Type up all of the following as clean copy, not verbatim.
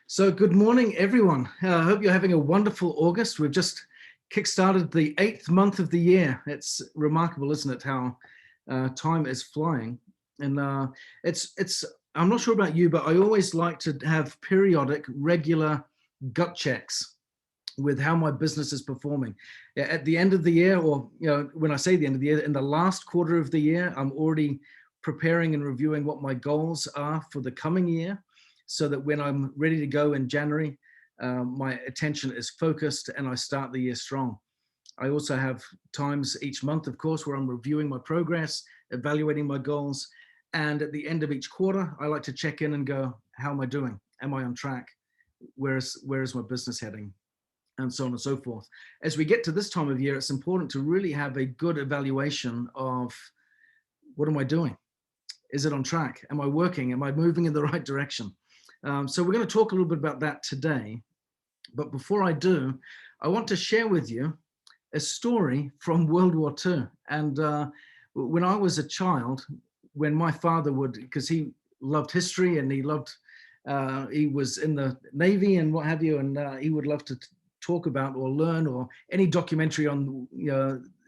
So good morning, everyone. I hope you're having a wonderful August. We've just kickstarted the 8th month of the year. It's remarkable, isn't it, how time is flying. And I'm not sure about you, but I always like to have periodic, regular gut checks with how my business is performing. At the end of the year, or when I say the end of the year, in the last quarter of the year, I'm already preparing and reviewing what my goals are for the coming year, so that when I'm ready to go in January, my attention is focused and I start the year strong. I also have times each month, of course, where I'm reviewing my progress, evaluating my goals. And at the end of each quarter, I like to check in and go, how am I doing? Am I on track? Where is my business heading? And so on and so forth. As we get to this time of year, it's important to really have a good evaluation of, what am I doing? Is it on track? Am I working? Am I moving in the right direction? So we're going to talk a little bit about that today. But before I do, I want to share with you a story from World War II. And when I was a child, when my father would, because he loved history and he was in the Navy and what have you, and he would love to talk about or learn, or any documentary on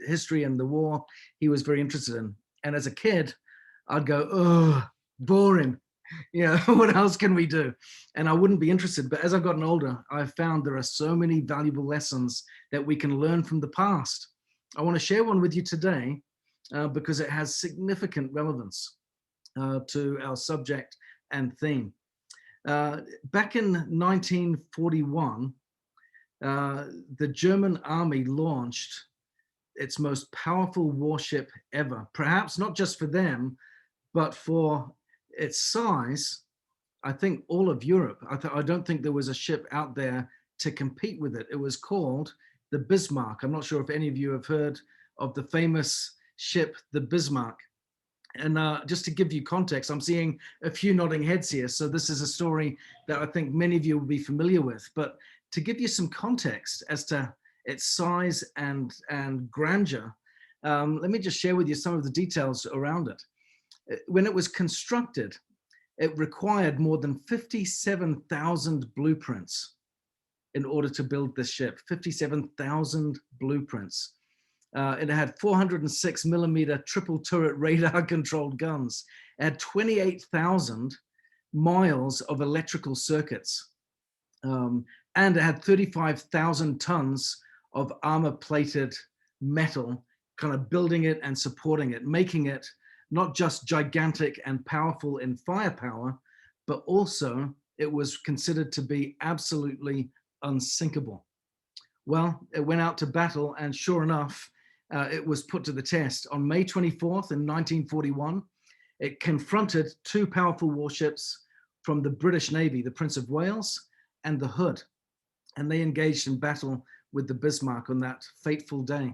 history and the war he was very interested in. And as a kid, I'd go, oh, boring. What else can we do? And I wouldn't be interested. But as I've gotten older, I've found there are so many valuable lessons that we can learn from the past. I want to share one with you today because it has significant relevance to our subject and theme. Back in 1941, the German army launched its most powerful warship ever, perhaps not just for them, but for its size. I think all of Europe. I don't think there was a ship out there to compete with it. It was called the Bismarck. I'm not sure if any of you have heard of the famous ship, the Bismarck. And just to give you context, I'm seeing a few nodding heads here. So this is a story that I think many of you will be familiar with. But to give you some context as to its size and grandeur, let me just share with you some of the details around it. When it was constructed, it required more than 57,000 blueprints in order to build this ship. 57,000 blueprints. It had 406 millimeter triple turret radar controlled guns. It had 28,000 miles of electrical circuits. And it had 35,000 tons of armor plated metal, kind of building it and supporting it, making it not just gigantic and powerful in firepower, but also it was considered to be absolutely unsinkable. Well, it went out to battle, and sure enough, it was put to the test. On May 24th in 1941, it confronted two powerful warships from the British Navy, the Prince of Wales and the Hood, and they engaged in battle with the Bismarck on that fateful day.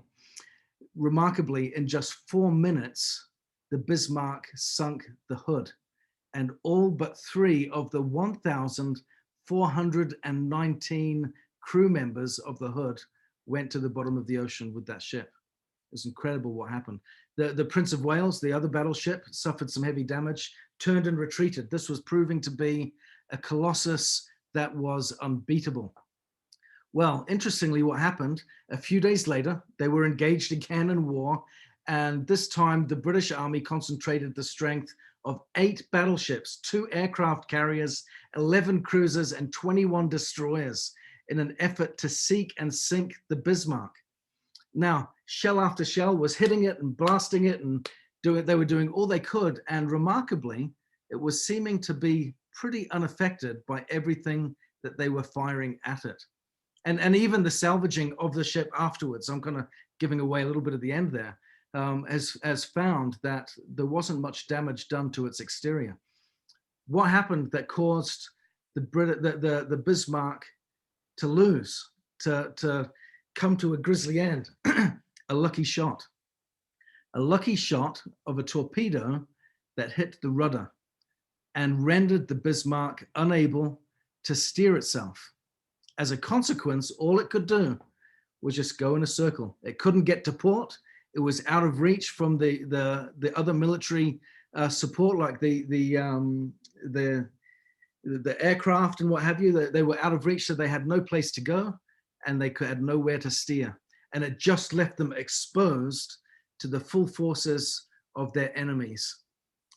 Remarkably, in just 4 minutes, the Bismarck sunk the Hood, and all but 3 of the 1,419 crew members of the Hood went to the bottom of the ocean with that ship. It was incredible what happened. The Prince of Wales, the other battleship, suffered some heavy damage, turned and retreated. This was proving to be a colossus that was unbeatable. Well, interestingly, what happened, a few days later, they were engaged again in war. And this time, the British Army concentrated the strength of 8 battleships, 2 aircraft carriers, 11 cruisers, and 21 destroyers in an effort to seek and sink the Bismarck. Now, shell after shell was hitting it and blasting it, and they were doing all they could. And remarkably, it was seeming to be pretty unaffected by everything that they were firing at it. And even the salvaging of the ship afterwards, I'm kind of giving away a little bit at the end there, has found that there wasn't much damage done to its exterior. What happened that caused the Bismarck to lose, to come to a grisly end? A lucky shot of a torpedo that hit the rudder and rendered the Bismarck unable to steer itself. As a consequence, all it could do was just go in a circle. It couldn't get to port. It was out of reach from the other military support, like the the aircraft and what have you, they were out of reach, so they had no place to go and they had nowhere to steer. And it just left them exposed to the full forces of their enemies.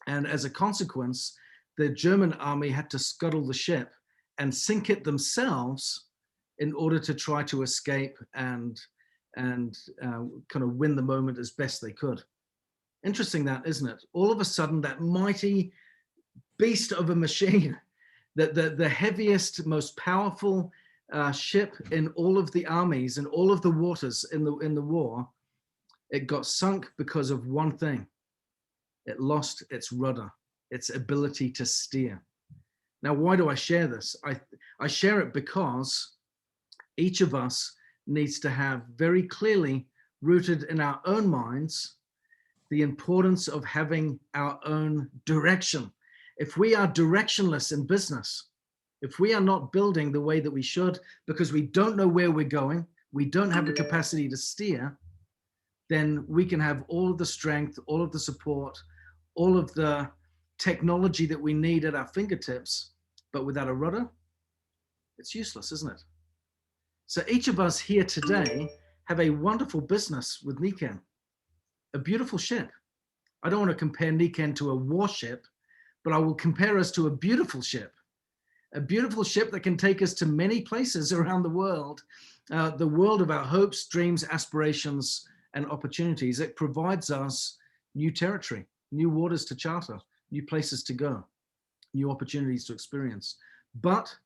And as a consequence, the German army had to scuttle the ship and sink it themselves in order to try to escape and kind of win the moment as best they could. Interesting that, isn't it? All of a sudden, that mighty beast of a machine, the heaviest, most powerful ship in all of the armies and all of the waters in the war, it got sunk because of one thing. It lost its rudder, its ability to steer. Now, why do I share this? I share it because each of us needs to have very clearly rooted in our own minds the importance of having our own direction. If we are directionless in business, if we are not building the way that we should because we don't know where we're going, we don't have the capacity to steer, then we can have all of the strength, all of the support, all of the technology that we need at our fingertips, but without a rudder, it's useless, isn't it? So each of us here today have a wonderful business with Nikken, a beautiful ship. I don't want to compare Nikken to a warship, but I will compare us to a beautiful ship that can take us to many places around the world of our hopes, dreams, aspirations, and opportunities. It provides us new territory, new waters to charter, new places to go, new opportunities to experience. But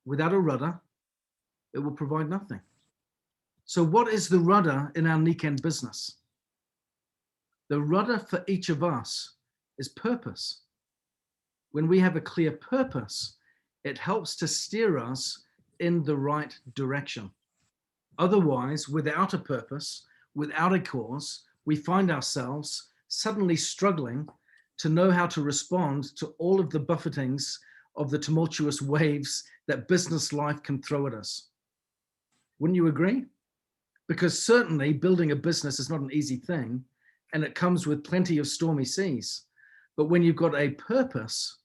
without a rudder, it will provide nothing. So what is the rudder in our Nikken business? The rudder for each of us is purpose. When we have a clear purpose, it helps to steer us in the right direction. Otherwise, without a purpose, without a cause, we find ourselves suddenly struggling to know how to respond to all of the buffetings of the tumultuous waves that business life can throw at us. Wouldn't you agree? Because certainly building a business is not an easy thing, and it comes with plenty of stormy seas. But when you've got a purpose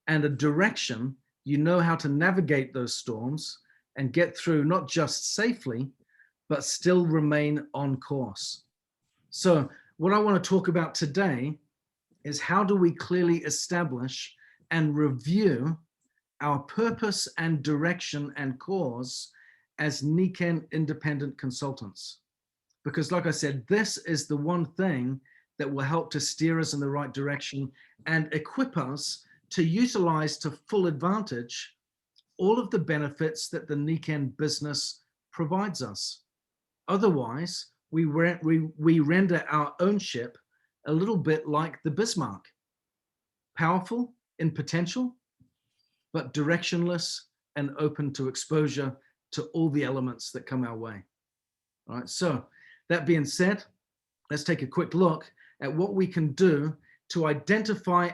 and a direction, you know how to navigate those storms and get through, not just safely, but still remain on course. So what I want to talk about today is how do we clearly establish and review our purpose and direction and cause as Nikken independent consultants. Because like I said, this is the one thing that will help to steer us in the right direction and equip us to utilize to full advantage all of the benefits that the Nikken business provides us. Otherwise, we render our own ship a little bit like the Bismarck, powerful in potential, but directionless and open to exposure to all the elements that come our way. All right, so that being said, let's take a quick look at what we can do to identify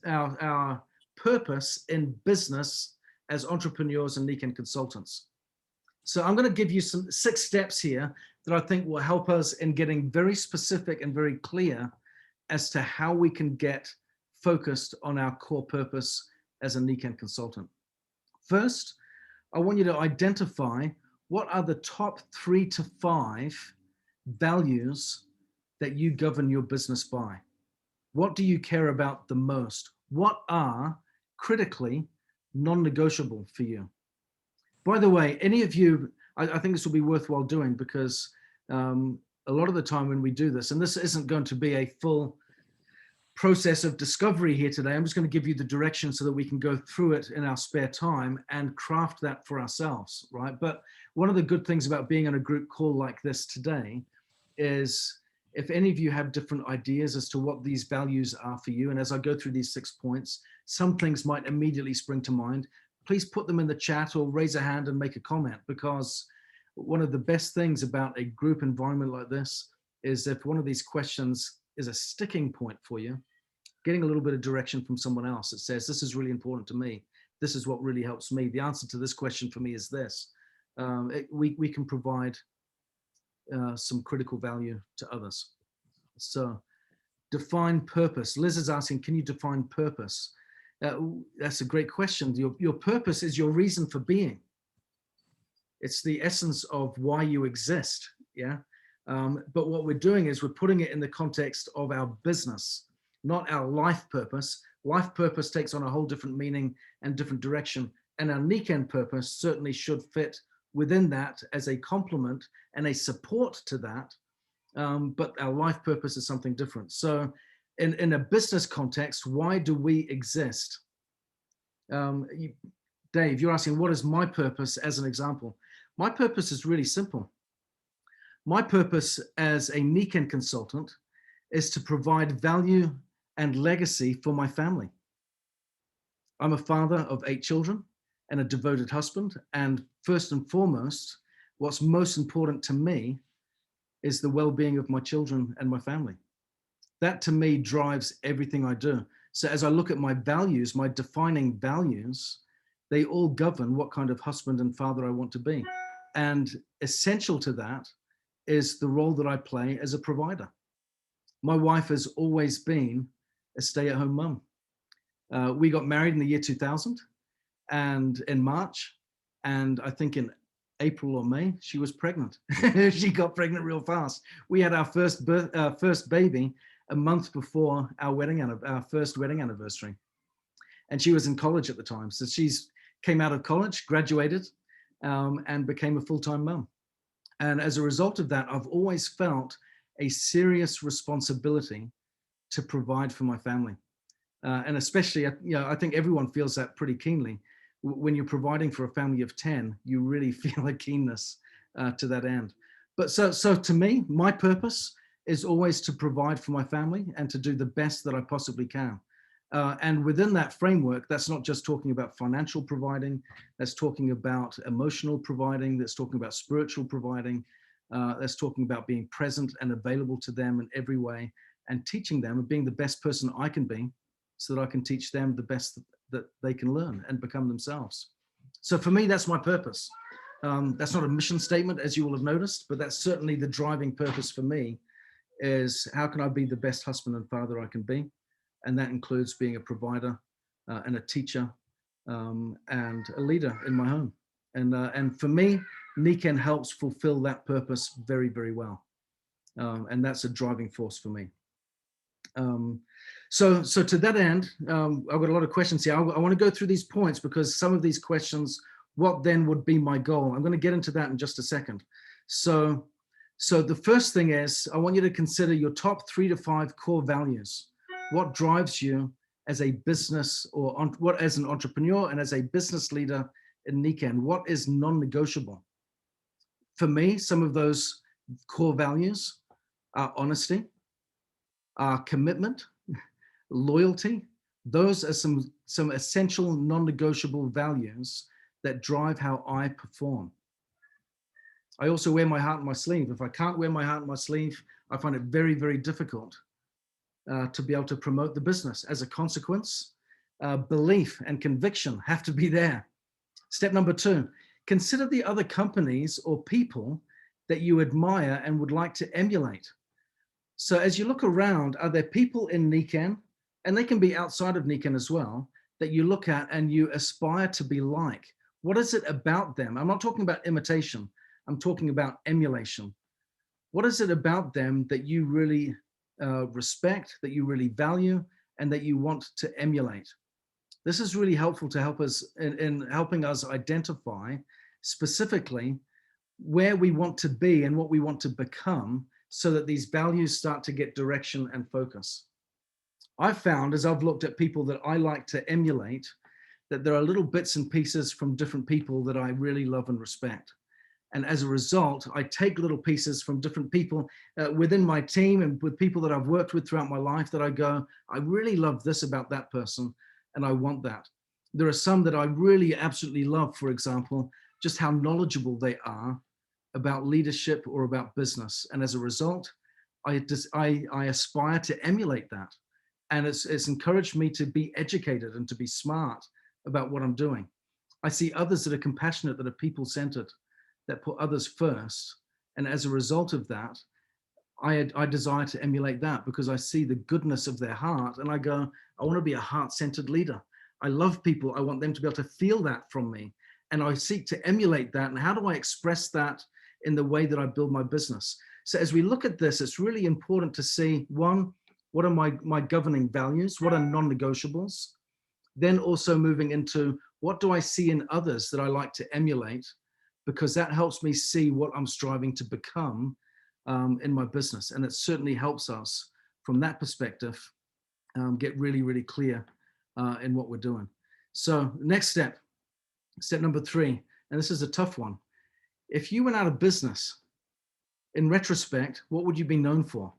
our purpose in business as entrepreneurs and Nikken consultants. So I'm going to give you 6 steps here that I think will help us in getting very specific and very clear as to how we can get focused on our core purpose as a Nikken consultant. First, I want you to identify what are the top 3 to 5 values that you govern your business by. What do you care about the most? What are critically non-negotiable for you? By the way, any of you, I think this will be worthwhile doing because a lot of the time when we do this, and this isn't going to be a full process of discovery here today, I'm just going to give you the direction so that we can go through it in our spare time and craft that for ourselves, right? But one of the good things about being on a group call like this today is if any of you have different ideas as to what these values are for you, and as I go through these 6 points, some things might immediately spring to mind, please put them in the chat or raise a hand and make a comment, because one of the best things about a group environment like this is if one of these questions is a sticking point for you, getting a little bit of direction from someone else that says, this is really important to me. This is what really helps me. The answer to this question for me is this. We can provide some critical value to others. So define purpose. Liz is asking, can you define purpose? That's a great question. Your purpose is your reason for being. It's the essence of why you exist. Yeah. But what we're doing is we're putting it in the context of our business, not our life purpose. Life purpose takes on a whole different meaning and different direction. And our Nikken purpose certainly should fit within that as a complement and a support to that. But our life purpose is something different. So in a business context, why do we exist? Dave, you're asking, what is my purpose as an example? My purpose is really simple. My purpose as a Nikken consultant is to provide value and legacy for my family. I'm a father of 8 children and a devoted husband. And first and foremost, what's most important to me is the well-being of my children and my family. That to me drives everything I do. So as I look at my values, my defining values, they all govern what kind of husband and father I want to be. And essential to that is the role that I play as a provider. My wife has always been a stay-at-home mum. We got married in the year 2000 and in March, and I think in April or May, she was pregnant. She got pregnant real fast. We had our first baby a month before our first wedding anniversary. And she was in college at the time. So she's came out of college, graduated, and became a full-time mum. And as a result of that, I've always felt a serious responsibility to provide for my family. And especially, I think everyone feels that pretty keenly. When you're providing for a family of 10, you really feel a keenness to that end. But so to me, my purpose is always to provide for my family and to do the best that I possibly can. And within that framework, that's not just talking about financial providing, that's talking about emotional providing, that's talking about spiritual providing, that's talking about being present and available to them in every way and teaching them and being the best person I can be so that I can teach them the best that they can learn and become themselves. So for me, that's my purpose. That's not a mission statement, as you will have noticed, but that's certainly the driving purpose for me is how can I be the best husband and father I can be? And that includes being a provider and a teacher and a leader in my home. And for me, Nikken helps fulfill that purpose very, very well. And that's a driving force for me. So to that end, I've got a lot of questions here. I want to go through these points because some of these questions, what then would be my goal? I'm going to get into that in just a second. So the first thing is, I want you to consider your top 3 to 5 core values. What drives you as a business or what as an entrepreneur and as a business leader in Nikken? What is non-negotiable? For me, some of those core values are honesty, commitment, loyalty. Those are some essential non-negotiable values that drive how I perform. I also wear my heart on my sleeve. If I can't wear my heart on my sleeve, I find it very, very difficult to be able to promote the business. As a consequence, belief and conviction have to be there. Step number 2, consider the other companies or people that you admire and would like to emulate. So as you look around, are there people in Nikken, and they can be outside of Nikken as well, that you look at and you aspire to be like? What is it about them? I'm not talking about imitation. I'm talking about emulation. What is it about them that you really respect, that you really value, and that you want to emulate? This is really helpful to help us in helping us identify specifically where we want to be and what we want to become so that these values start to get direction and focus. I've found, as I've looked at people that I like to emulate, that there are little bits and pieces from different people that I really love and respect. And as a result, I take little pieces from different people within my team and with people that I've worked with throughout my life that I go, I really love this about that person and I want that. There are some that I really absolutely love, for example, just how knowledgeable they are about leadership or about business. And as a result, I aspire to emulate that. And it's encouraged me to be educated and to be smart about what I'm doing. I see others that are compassionate, that are people-centered, that put others first. And as a result of that, I desire to emulate that because I see the goodness of their heart and I go, I want to be a heart-centered leader. I love people. I want them to be able to feel that from me. And I seek to emulate that. And how do I express that in the way that I build my business? So as we look at this, it's really important to see, one, what are my governing values? What are non-negotiables? Then also moving into, what do I see in others that I like to emulate? Because that helps me see what I'm striving to become in my business. And it certainly helps us from that perspective get really, really clear in what we're doing. So next step number 3, and this is a tough one. If you went out of business, in retrospect, what would you be known for?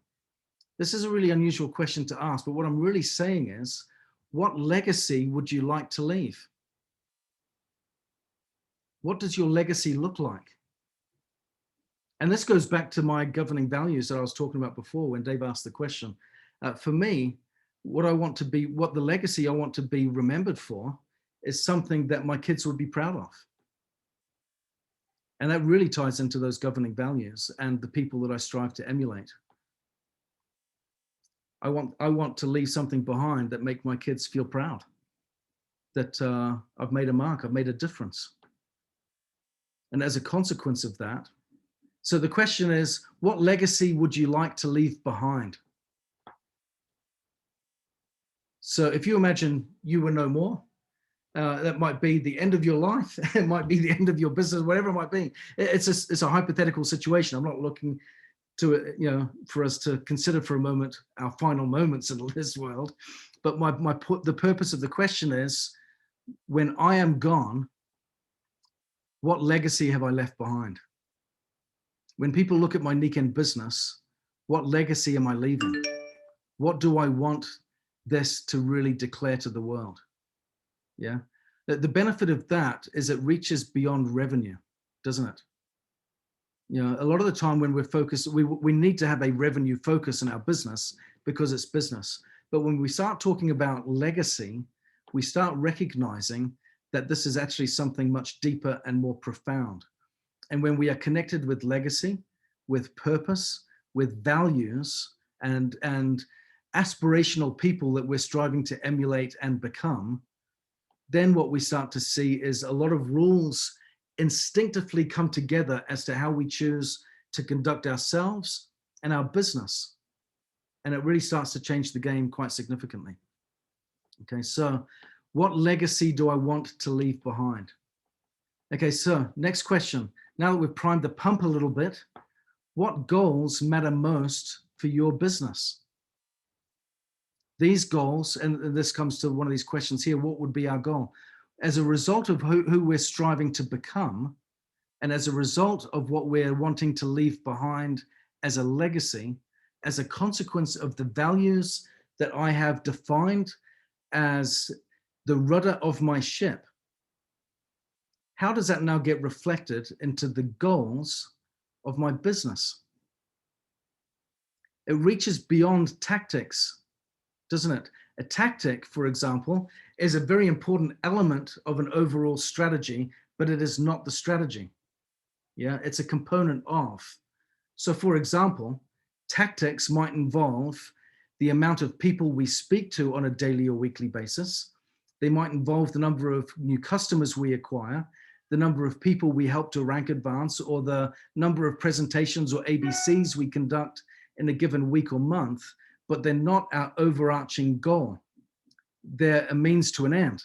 This is a really unusual question to ask, but what I'm really saying is, what legacy would you like to leave? What does your legacy look like? And this goes back to my governing values that I was talking about before when Dave asked the question. For me, what the legacy I want to be remembered for is something that my kids would be proud of. And that really ties into those governing values and the people that I strive to emulate. I want to leave something behind that make my kids feel proud that I've made a mark, I've made a difference. And as a consequence of that, so the question is, what legacy would you like to leave behind? So if you imagine you were no more, that might be the end of your life. It might be the end of your business, whatever it might be. It's a hypothetical situation. I'm not looking to it, for us to consider for a moment our final moments in this world. But the purpose of the question is, when I am gone, what legacy have I left behind? When people look at my Nikken business, what legacy am I leaving? What do I want this to really declare to the world? Yeah. The benefit of that is it reaches beyond revenue, doesn't it? A lot of the time when we're focused, we need to have a revenue focus in our business because it's business. But when we start talking about legacy, we start recognizing that this is actually something much deeper and more profound. And when we are connected with legacy, with purpose, with values, and aspirational people that we're striving to emulate and become, then what we start to see is a lot of rules instinctively come together as to how we choose to conduct ourselves and our business. And it really starts to change the game quite significantly. Okay, so what legacy do I want to leave behind? Okay, so next question. Now that we've primed the pump a little bit, what goals matter most for your business? These goals, and this comes to one of these questions here, what would be our goal? As a result of who we're striving to become, and as a result of what we're wanting to leave behind as a legacy, as a consequence of the values that I have defined as the rudder of my ship, how does that now get reflected into the goals of my business? It reaches beyond tactics, doesn't it? A tactic, for example, is a very important element of an overall strategy, but it is not the strategy. Yeah, it's a component of. So for example, tactics might involve the amount of people we speak to on a daily or weekly basis. They might involve the number of new customers we acquire, the number of people we help to rank advance, or the number of presentations or ABCs we conduct in a given week or month, but they're not our overarching goal. They're a means to an end.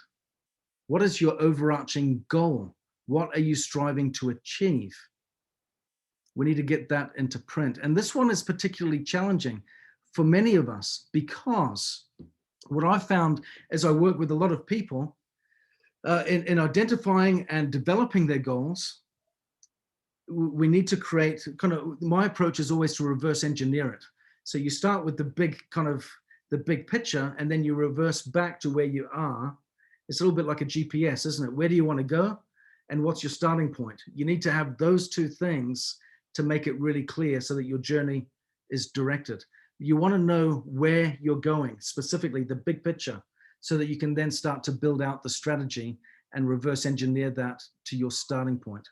What is your overarching goal? What are you striving to achieve? We need to get that into print. And this one is particularly challenging for many of us, because what I found as I work with a lot of people in identifying and developing their goals, we need to create my approach is always to reverse engineer it. So you start with the big picture, and then you reverse back to where you are. It's a little bit like a GPS, isn't it? Where do you want to go? And what's your starting point? You need to have those two things to make it really clear so that your journey is directed. You want to know where you're going, specifically the big picture, so that you can then start to build out the strategy and reverse engineer that to your starting point.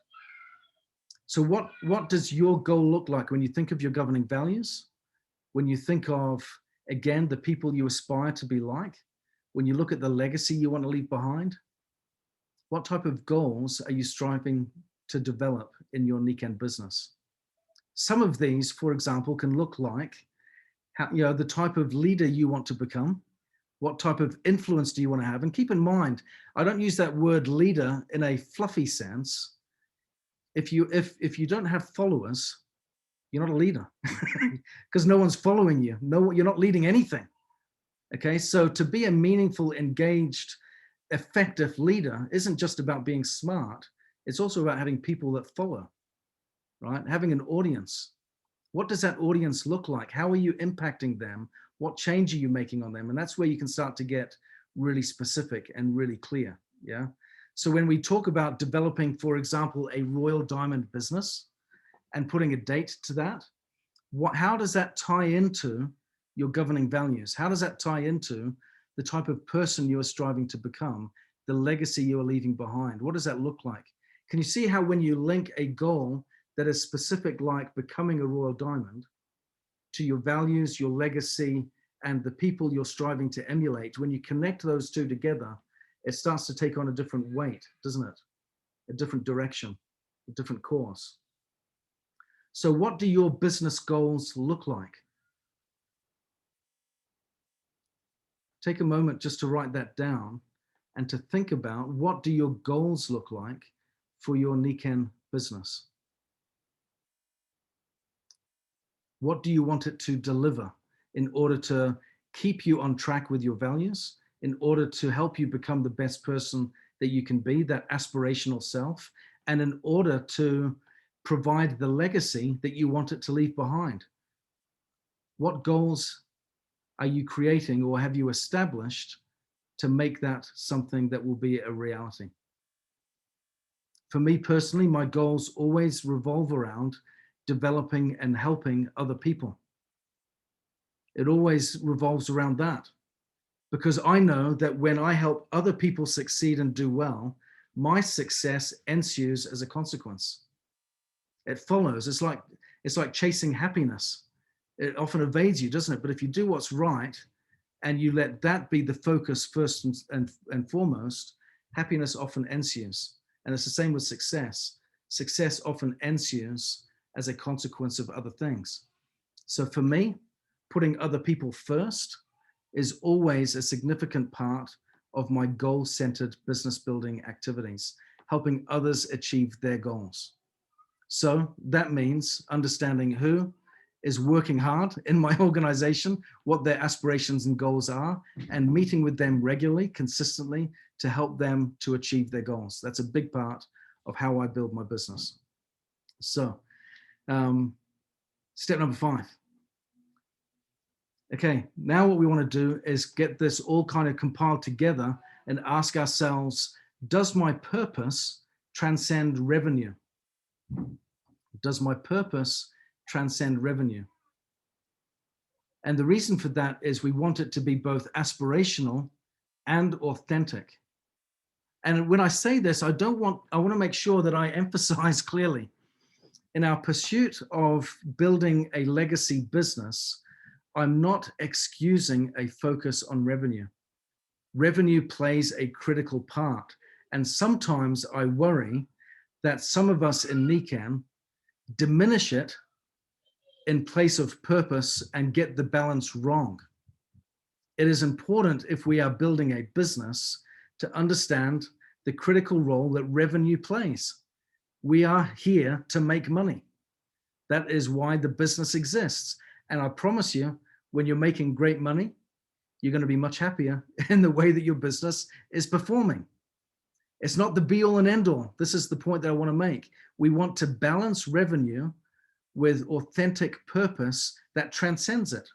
So what does your goal look like when you think of your governing values? When you think of, again, the people you aspire to be like? when you look at the legacy you want to leave behind, what type of goals are you striving to develop in your Nikken business? Some of these, for example, can look like how, the type of leader you want to become. What type of influence do you want to have? And keep in mind, I don't use that word leader in a fluffy sense. If you don't have followers, you're not a leader because no one's following you. No, you're not leading anything. Okay, so to be a meaningful, engaged, effective leader isn't just about being smart. It's also about having people that follow, right? Having an audience. What does that audience look like? How are you impacting them? What change are you making on them? And that's where you can start to get really specific and really clear. Yeah. So when we talk about developing, for example, a Royal Diamond business and putting a date to that, how does that tie into your governing values? How does that tie into the type of person you are striving to become, the legacy you are leaving behind? What does that look like? Can you see how when you link a goal that is specific, like becoming a Royal Diamond, to your values, your legacy, and the people you're striving to emulate, when you connect those two together, it starts to take on a different weight, doesn't it? A different direction, a different course. So what do your business goals look like? Take a moment just to write that down and to think about, what do your goals look like for your Nikken business? What do you want it to deliver in order to keep you on track with your values, in order to help you become the best person that you can be, that aspirational self, and in order to provide the legacy that you want it to leave behind? What goals are you creating or have you established to make that something that will be a reality? For me personally, my goals always revolve around developing and helping other people. It always revolves around that, because I know that when I help other people succeed and do well, my success ensues as a consequence. It follows. It's like chasing happiness. It often evades you, doesn't it? But if you do what's right and you let that be the focus first and foremost, happiness often ensues. And it's the same with success. Success often ensues as a consequence of other things. So for me, putting other people first is always a significant part of my goal-centered business building activities, helping others achieve their goals. So that means understanding who is working hard in my organization, what their aspirations and goals are, and meeting with them regularly, consistently, to help them to achieve their goals. That's a big part of how I build my business. So step number 5. Okay, now what we want to do is get this all kind of compiled together and ask ourselves, does my purpose transcend revenue? Does my purpose transcend revenue? And the reason for that is we want it to be both aspirational and authentic. And when I say this, I want to make sure that I emphasize clearly, in our pursuit of building a legacy business, I'm not excusing a focus on revenue. Revenue plays a critical part. And sometimes I worry that some of us in Nikken diminish it in place of purpose and get the balance wrong. It is important, if we are building a business, to understand the critical role that revenue plays. We are here to make money. That is why the business exists. And I promise you, when you're making great money, you're going to be much happier in the way that your business is performing. It's not the be all and end all. This is the point that I want to make. We want to balance revenue with authentic purpose that transcends it.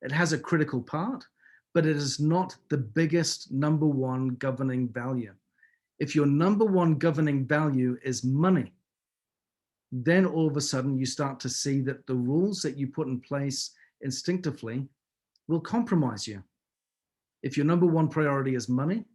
It has a critical part, but it is not the biggest number one governing value. If your number one governing value is money, then all of a sudden you start to see that the rules that you put in place instinctively will compromise you. If your number one priority is money,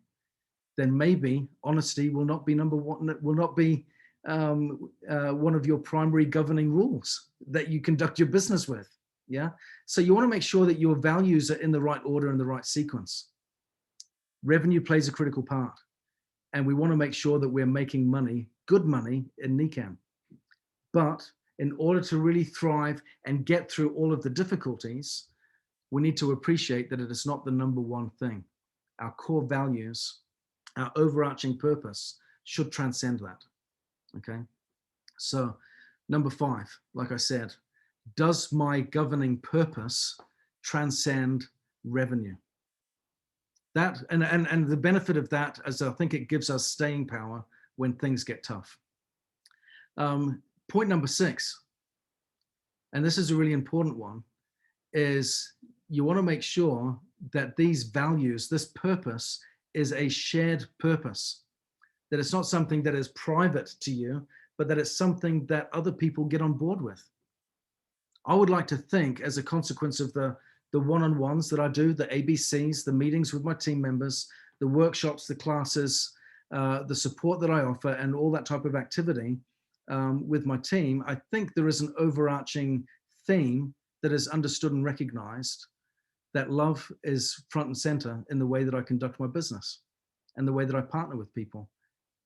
then maybe honesty will not be number one, will not be one of your primary governing rules that you conduct your business with. Yeah. So you want to make sure that your values are in the right order and the right sequence. Revenue plays a critical part, and we want to make sure that we're making money, good money in Nikken. But in order to really thrive and get through all of the difficulties, we need to appreciate that it is not the number one thing. Our core values, our overarching purpose should transcend that. Okay. So number 5, like I said, does my governing purpose transcend revenue? That and the benefit of that is I think it gives us staying power when things get tough. Point number 6, and this is a really important one, is you want to make sure that these values, this purpose, is a shared purpose, that it's not something that is private to you, but that it's something that other people get on board with. I would like to think, as a consequence of the one-on-ones that I do, the ABCs, the meetings with my team members, the workshops, the classes, the support that I offer, and all that type of activity with my team, I think there is an overarching theme that is understood and recognized, that love is front and center in the way that I conduct my business and the way that I partner with people,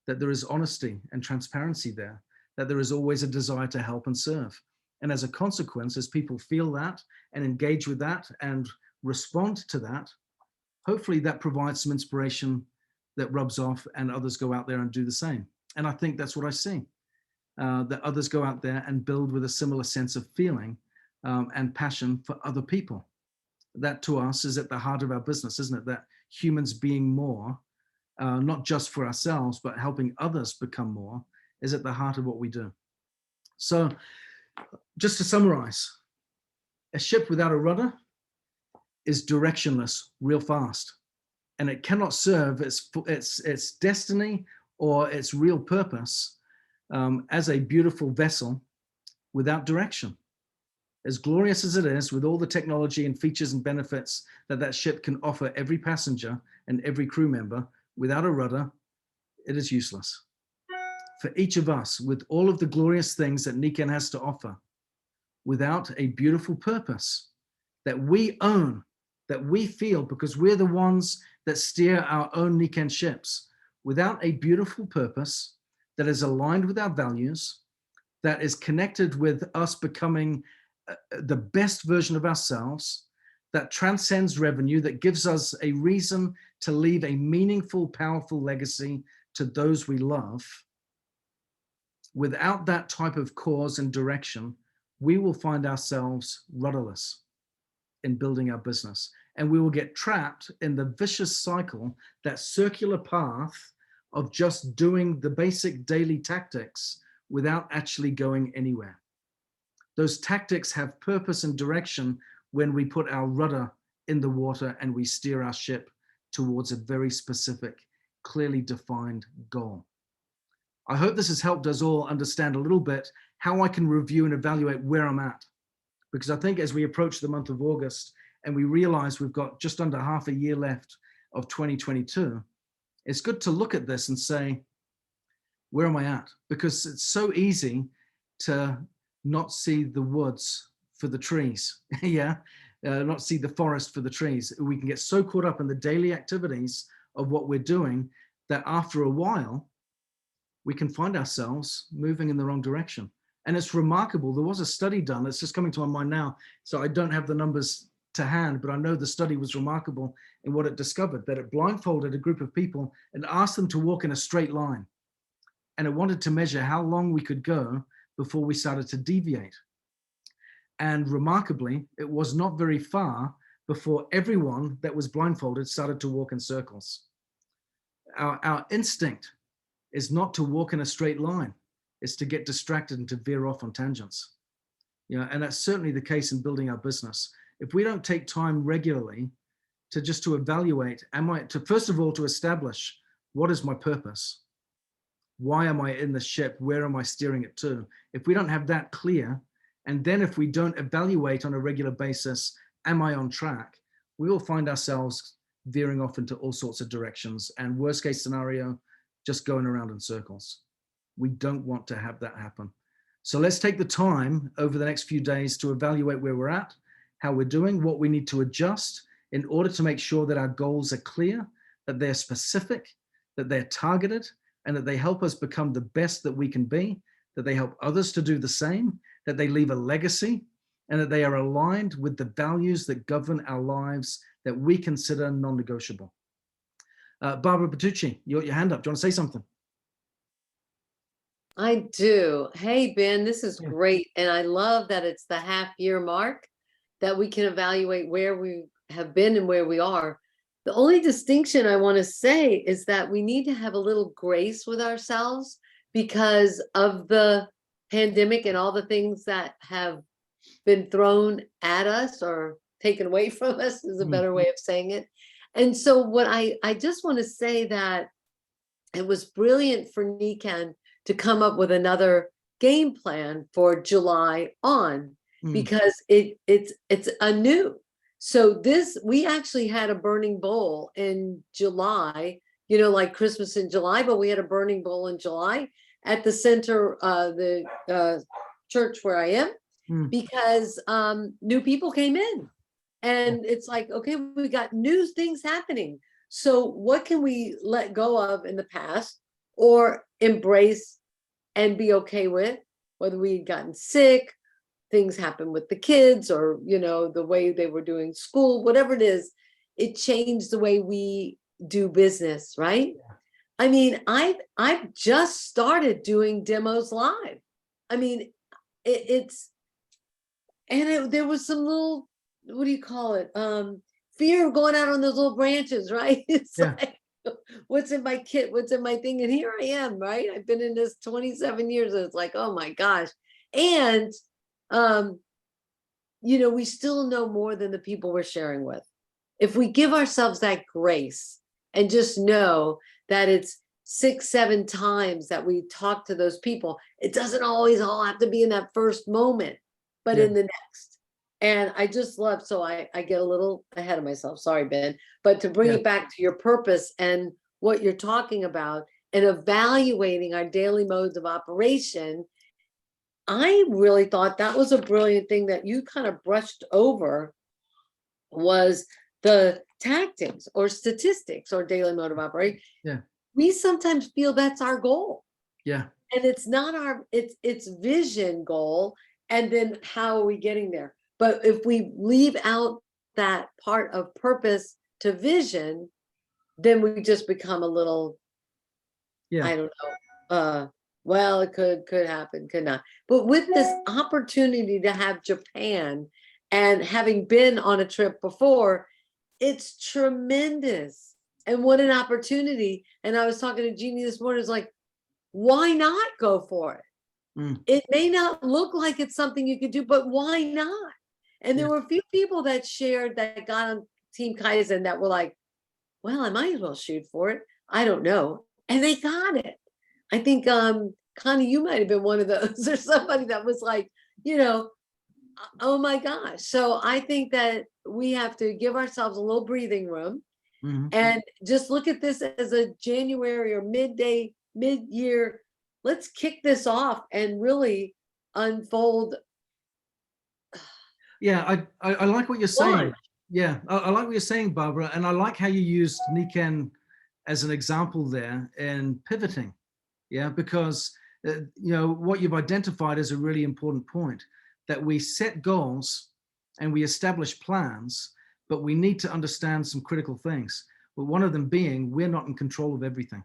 that there is honesty and transparency there, that there is always a desire to help and serve. And as a consequence, as people feel that and engage with that and respond to that, hopefully that provides some inspiration that rubs off and others go out there and do the same. And I think that's what I see, that others go out there and build with a similar sense of feeling and passion for other people. That to us is at the heart of our business, isn't it? That humans being more, not just for ourselves, but helping others become more, is at the heart of what we do. So just to summarize, a ship without a rudder is directionless real fast, and it cannot serve its destiny or its real purpose as a beautiful vessel without direction. As glorious as it is, with all the technology and features and benefits that ship can offer every passenger and every crew member, without a rudder, it is useless. For each of us, with all of the glorious things that Nikken has to offer, without a beautiful purpose that we own, that we feel because we're the ones that steer our own Nikken ships, without a beautiful purpose that is aligned with our values, that is connected with us becoming the best version of ourselves, that transcends revenue, that gives us a reason to leave a meaningful, powerful legacy to those we love. Without that type of cause and direction, we will find ourselves rudderless in building our business. And we will get trapped in the vicious cycle, that circular path of just doing the basic daily tactics without actually going anywhere. Those tactics have purpose and direction when we put our rudder in the water and we steer our ship towards a very specific, clearly defined goal. I hope this has helped us all understand a little bit how I can review and evaluate where I'm at. Because I think as we approach the month of August and we realize we've got just under half a year left of 2022, it's good to look at this and say, where am I at? Because it's so easy to not see the woods for the trees, not see the forest for the trees. We can get so caught up in the daily activities of what we're doing that after a while, we can find ourselves moving in the wrong direction. And it's remarkable. There was a study done, it's just coming to my mind now, so I don't have the numbers to hand, but I know the study was remarkable in what it discovered, that it blindfolded a group of people and asked them to walk in a straight line. And it wanted to measure how long we could go before we started to deviate. And remarkably, it was not very far before everyone that was blindfolded started to walk in circles. Our instinct is not to walk in a straight line. It's to get distracted and to veer off on tangents. And that's certainly the case in building our business. If we don't take time regularly to evaluate, first of all, to establish what is my purpose? Why am I in the ship? Where am I steering it to? If we don't have that clear, and then if we don't evaluate on a regular basis, am I on track? We will find ourselves veering off into all sorts of directions, and worst case scenario, just going around in circles. We don't want to have that happen. So let's take the time over the next few days to evaluate where we're at, how we're doing, what we need to adjust in order to make sure that our goals are clear, that they're specific, that they're targeted, and that they help us become the best that we can be, that they help others to do the same, that they leave a legacy, and that they are aligned with the values that govern our lives that we consider non-negotiable. Barbara Bertucci, you got your hand up. Do you want to say something? I do. Hey, Ben, this is great. And I love that it's the half-year mark that we can evaluate where we have been and where we are. The only distinction I want to say is that we need to have a little grace with ourselves because of the pandemic and all the things that have been thrown at us or taken away from us is a better way of saying it. And so what I just want to say that it was brilliant for Nikken to come up with another game plan for July on, because it's anew. So this, we actually had a burning bowl in July, you know, like Christmas in July, but we had a burning bowl in July at the center, the church where I am, because new people came in. And it's like, okay, we got new things happening. So what can we let go of in the past or embrace and be okay with, whether we'd gotten sick, things happen with the kids, or, you know, the way they were doing school, whatever it is, it changed the way we do business, right? I mean, I've just started doing demos live. I mean, there was some little, what do you call it? Fear of going out on those little branches, right? It's like, what's in my kit? What's in my thing? And here I am, right? I've been in this 27 years. And it's like, oh my gosh. And, you know, we still know more than the people we're sharing with. If we give ourselves that grace and just know that it's 6, 7 times that we talk to those people, it doesn't always all have to be in that first moment, but in the next. And I just love, so I get a little ahead of myself, sorry, Ben, but to bring it back to your purpose and what you're talking about and evaluating our daily modes of operation, I really thought that was a brilliant thing that you kind of brushed over, was the tactics or statistics or daily mode of operation. We sometimes feel that's our goal. And it's not our, it's vision goal. And then how are we getting there? But if we leave out that part of purpose to vision, then we just become a little, I don't know, well, it could happen, could not. But with this opportunity to have Japan and having been on a trip before, it's tremendous. And what an opportunity. And I was talking to Jeannie this morning, it's like, why not go for it? It may not look like it's something you could do, but why not? And there were a few people that shared that got on Team Kaizen that were like, well, I might as well shoot for it. I don't know. And they got it. I think, Connie, you might have been one of those, or somebody that was like, you know, oh my gosh. So I think that we have to give ourselves a little breathing room and just look at this as a January or mid-year. Let's kick this off and really unfold. I like what you're saying. I like what you're saying, Barbara. And I like how you used Nikken as an example there in pivoting. Because, you know, what you've identified is a really important point, that we set goals and we establish plans, but we need to understand some critical things. But one of them being, we're not in control of everything.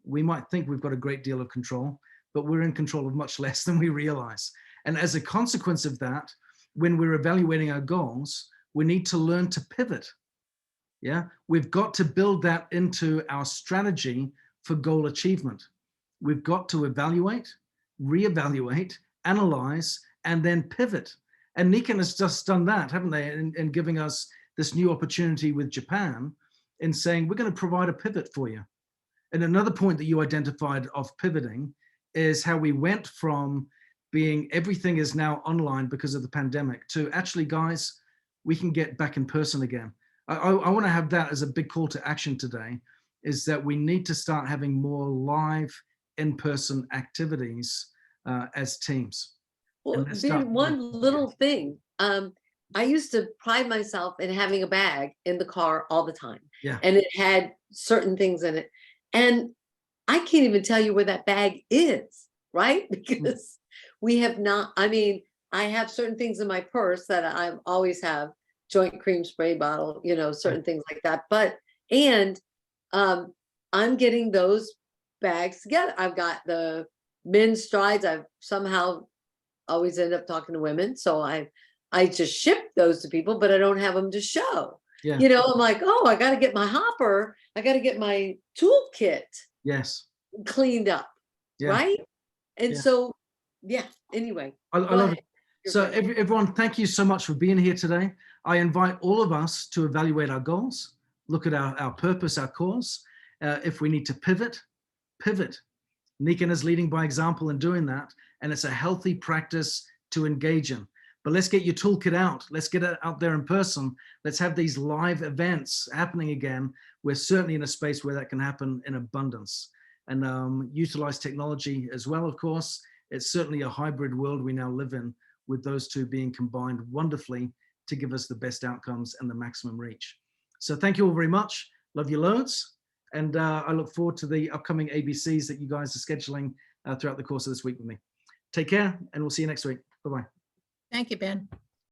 We might think we've got a great deal of control, but we're in control of much less than we realize. And as a consequence of that, when we're evaluating our goals, we need to learn to pivot. We've got to build that into our strategy for goal achievement. We've got to evaluate, reevaluate, analyze, and then pivot. And Nikken has just done that, haven't they? In giving us this new opportunity with Japan, in saying, we're going to provide a pivot for you. And another point that you identified of pivoting is how we went from being everything is now online because of the pandemic to actually, guys, we can get back in person again. I want to have that as a big call to action today, is that we need to start having more live in-person activities as teams. Well, Ben, one little thing. I used to pride myself in having a bag in the car all the time. Yeah. And it had certain things in it. And I can't even tell you where that bag is, right? Because we have not, I mean, I have certain things in my purse that I always have, joint cream spray bottle, you know, certain things like that. But, and I'm getting those bags together. I've got the men's strides. I've somehow always end up talking to women. So I just ship those to people, but I don't have them to show. Yeah. You know, I'm like, oh, I got to get my hopper. I got to get my toolkit Yes. cleaned up. Yeah. Right. And Yeah. so, yeah, anyway. I go love ahead. it. You're So good. everyone, thank you so much for being here today. I invite all of us to evaluate our goals, look at our purpose, our cause. If we need to pivot. Nikken is leading by example in doing that. And it's a healthy practice to engage in. But let's get your toolkit out. Let's get it out there in person. Let's have these live events happening again. We're certainly in a space where that can happen in abundance. And utilize technology as well, of course. It's certainly a hybrid world we now live in, with those two being combined wonderfully to give us the best outcomes and the maximum reach. So thank you all very much. Love you loads. And I look forward to the upcoming ABCs that you guys are scheduling throughout the course of this week with me. Take care, and we'll see you next week. Bye-bye. Thank you, Ben.